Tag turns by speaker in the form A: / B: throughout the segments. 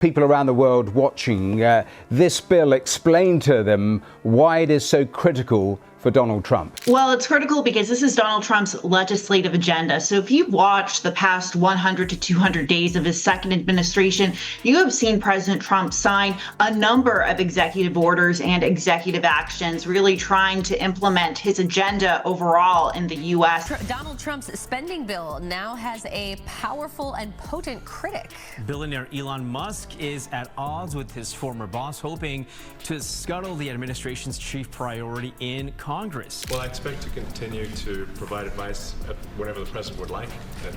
A: people around the world watching this bill explain to them why it is so critical for Donald Trump?
B: Well, it's critical because this is Donald Trump's legislative agenda. So if you've watched the past 100 to 200 days of his second administration, you have seen President Trump sign a number of executive orders and executive actions, really trying to implement his agenda overall in the U.S.
C: Donald Trump's spending bill now has a powerful and potent critic.
D: Billionaire Elon Musk is at odds with his former boss, hoping to scuttle the administration's chief priority in Congress.
E: Well, I expect to continue to provide advice whenever the president would like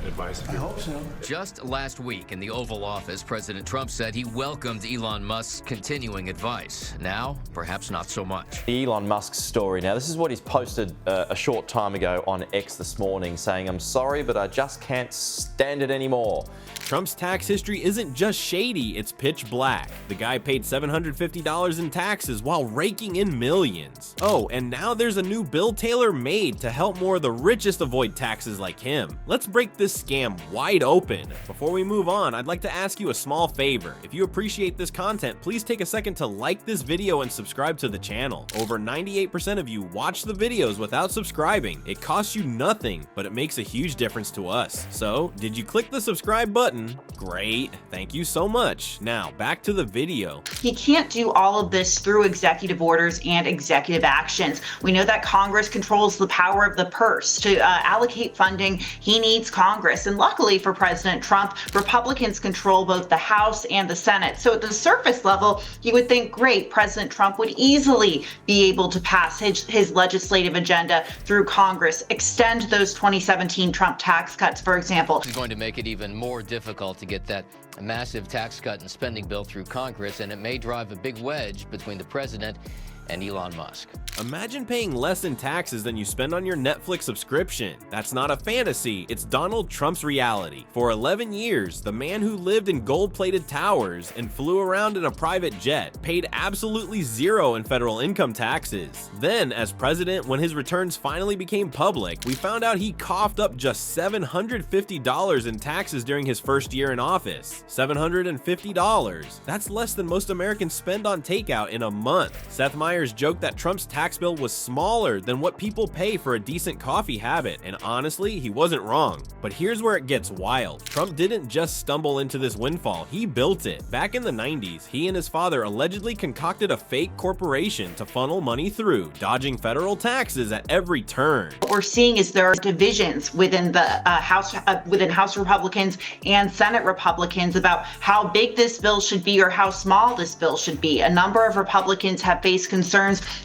E: advice.
F: I hope so.
G: Just last week in the Oval Office, President Trump said he welcomed Elon Musk's continuing advice. Now, perhaps not so much.
H: The Elon Musk story. Now, this is what he's posted a short time ago on X this morning, saying, "I'm sorry, but I just can't stand it anymore."
I: Trump's tax history isn't just shady, it's pitch black. The guy paid $750 in taxes while raking in millions. Oh, and now there's a new bill tailor-made to help more of the richest avoid taxes like him. Let's break this scam wide open. Before we move on, I'd like to ask you a small favor. If you appreciate this content, please take a second to like this video and subscribe to the channel. Over 98% of you watch the videos without subscribing. It costs you nothing, but it makes a huge difference to us. So, did you click the subscribe button? Great, thank you so much. Now, back to the video.
B: He can't do all of this through executive orders and executive actions. We know that Congress controls the power of the purse. To allocate funding, he needs Congress. And luckily for President Trump, Republicans control both the House and the Senate. So at the surface level, you would think, great, President Trump would easily be able to pass his legislative agenda through Congress, extend those 2017 Trump tax cuts, for example.
G: It's going to make it even more difficult to get that massive tax cut and spending bill through Congress, and it may drive a big wedge between the president and Elon Musk.
I: Imagine paying less in taxes than you spend on your Netflix subscription. That's not a fantasy, it's Donald Trump's reality. For 11 years, the man who lived in gold-plated towers and flew around in a private jet paid absolutely zero in federal income taxes. Then, as president, when his returns finally became public, we found out he coughed up just $750 in taxes during his first year in office. $750. That's less than most Americans spend on takeout in a month. Seth Meyers joked that Trump's tax bill was smaller than what people pay for a decent coffee habit, and honestly, he wasn't wrong. But here's where it gets wild. Trump didn't just stumble into this windfall, he built it. Back in the 90s, he and his father allegedly concocted a fake corporation to funnel money through, dodging federal taxes at every turn.
B: What we're seeing is there are divisions within the House Republicans and Senate Republicans about how big this bill should be or how small this bill should be. A number of Republicans have faced concerns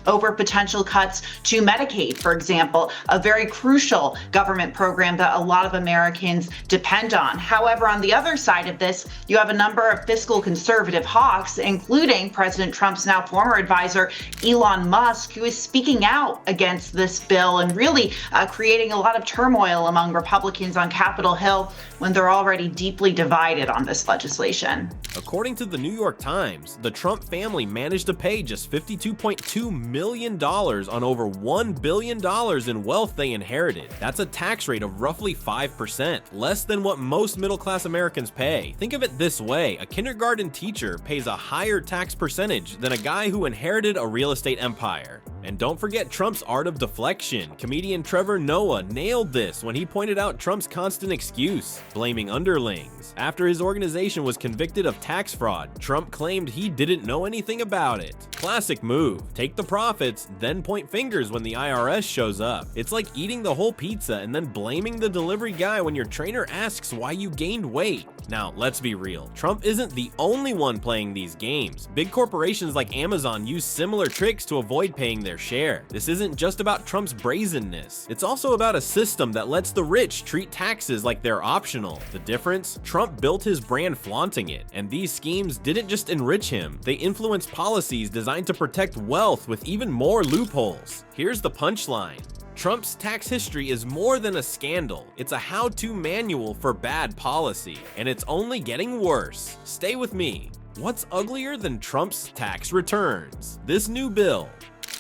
B: over potential cuts to Medicaid, for example, a very crucial government program that a lot of Americans depend on. However, on the other side of this, you have a number of fiscal conservative hawks, including President Trump's now former advisor, Elon Musk, who is speaking out against this bill and really creating a lot of turmoil among Republicans on Capitol Hill when they're already deeply divided on this legislation.
I: According to the New York Times, the Trump family managed to pay just $52.2 million on over $1 billion in wealth they inherited. That's a tax rate of roughly 5%, less than what most middle-class Americans pay. Think of it this way, a kindergarten teacher pays a higher tax percentage than a guy who inherited a real estate empire. And don't forget Trump's art of deflection. Comedian Trevor Noah nailed this when he pointed out Trump's constant excuse, blaming underlings. After his organization was convicted of tax fraud, Trump claimed he didn't know anything about it. Classic move. Take the profits, then point fingers when the IRS shows up. It's like eating the whole pizza and then blaming the delivery guy when your trainer asks why you gained weight. Now, let's be real. Trump isn't the only one playing these games. Big corporations like Amazon use similar tricks to avoid paying their share. This isn't just about Trump's brazenness. It's also about a system that lets the rich treat taxes like they're optional. The difference? Trump built his brand flaunting it, and these schemes didn't just enrich him. They influenced policies designed to protect wealth with even more loopholes. Here's the punchline. Trump's tax history is more than a scandal. It's a how-to manual for bad policy, and it's only getting worse. Stay with me. What's uglier than Trump's tax returns? This new bill.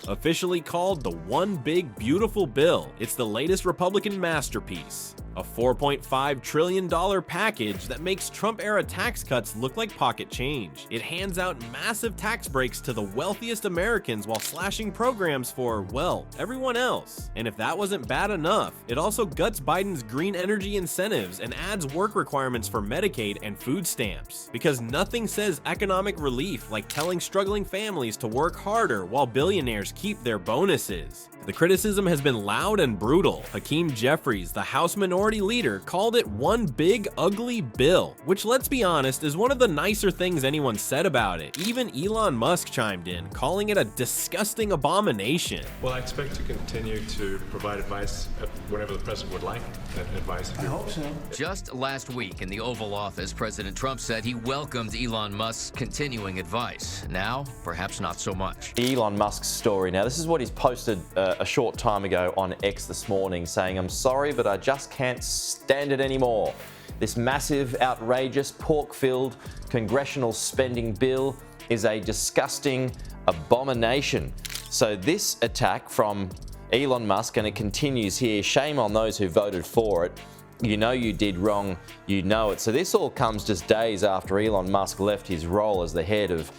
I: Officially called the One Big Beautiful Bill, it's the latest Republican masterpiece. a $4.5 trillion package that makes Trump-era tax cuts look like pocket change. It hands out massive tax breaks to the wealthiest Americans while slashing programs for, well, everyone else. And if that wasn't bad enough, it also guts Biden's green energy incentives and adds work requirements for Medicaid and food stamps. Because nothing says economic relief like telling struggling families to work harder while billionaires keep their bonuses. The criticism has been loud and brutal. Hakeem Jeffries, the House Minority Leader, called it one big, ugly bill, which, let's be honest, is one of the nicer things anyone said about it. Even Elon Musk chimed in, calling it a disgusting abomination.
E: Well, I expect to continue to provide advice whenever the president would like that advice. I hope so.
G: Just last week in the Oval Office, President Trump said he welcomed Elon Musk's continuing advice. Now, perhaps not so much.
H: Elon Musk's story. Now, this is what he's posted a short time ago on X this morning, saying, "I'm sorry, but I just can't stand it anymore. This massive, outrageous, pork-filled congressional spending bill is a disgusting abomination." So this attack from Elon Musk, and it continues here, shame on those who voted for it. You know you did wrong, you know it. So this all comes just days after Elon Musk left his role as the head of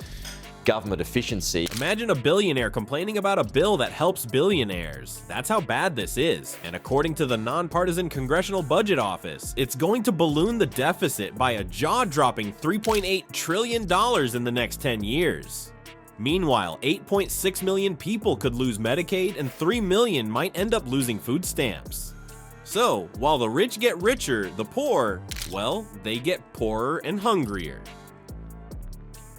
H: government efficiency.
I: Imagine a billionaire complaining about a bill that helps billionaires. That's how bad this is. And according to the Nonpartisan Congressional Budget Office, it's going to balloon the deficit by a jaw-dropping $3.8 trillion in the next 10 years. Meanwhile, 8.6 million people could lose Medicaid and 3 million might end up losing food stamps. So, while the rich get richer, the poor, well, they get poorer and hungrier.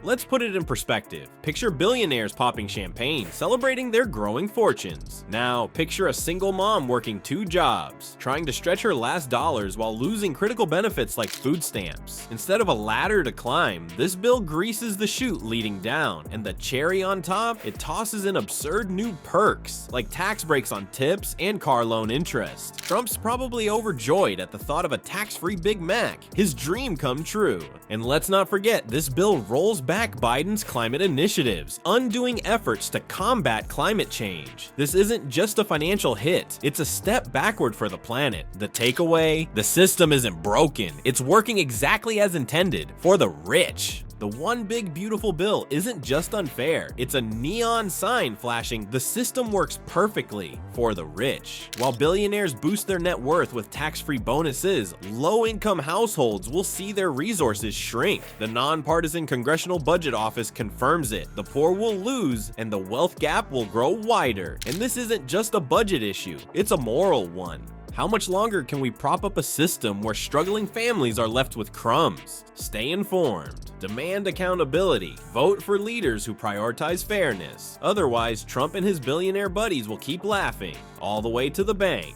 I: Let's put it in perspective. Picture billionaires popping champagne, celebrating their growing fortunes. Now, picture a single mom working 2 jobs, trying to stretch her last dollars while losing critical benefits like food stamps. Instead of a ladder to climb, this bill greases the chute leading down, and the cherry on top, it tosses in absurd new perks, like tax breaks on tips and car loan interest. Trump's probably overjoyed at the thought of a tax-free Big Mac, his dream come true. And let's not forget, this bill rolls back Biden's climate initiatives, undoing efforts to combat climate change. This isn't just a financial hit, it's a step backward for the planet. The takeaway? The system isn't broken, it's working exactly as intended, for the rich. The one big beautiful bill isn't just unfair, it's a neon sign flashing the system works perfectly for the rich. While billionaires boost their net worth with tax-free bonuses, low-income households will see their resources shrink. The Nonpartisan Congressional Budget Office confirms it. The poor will lose and the wealth gap will grow wider. And this isn't just a budget issue, it's a moral one. How much longer can we prop up a system where struggling families are left with crumbs? Stay informed, demand accountability, vote for leaders who prioritize fairness. Otherwise, Trump and his billionaire buddies will keep laughing all the way to the bank.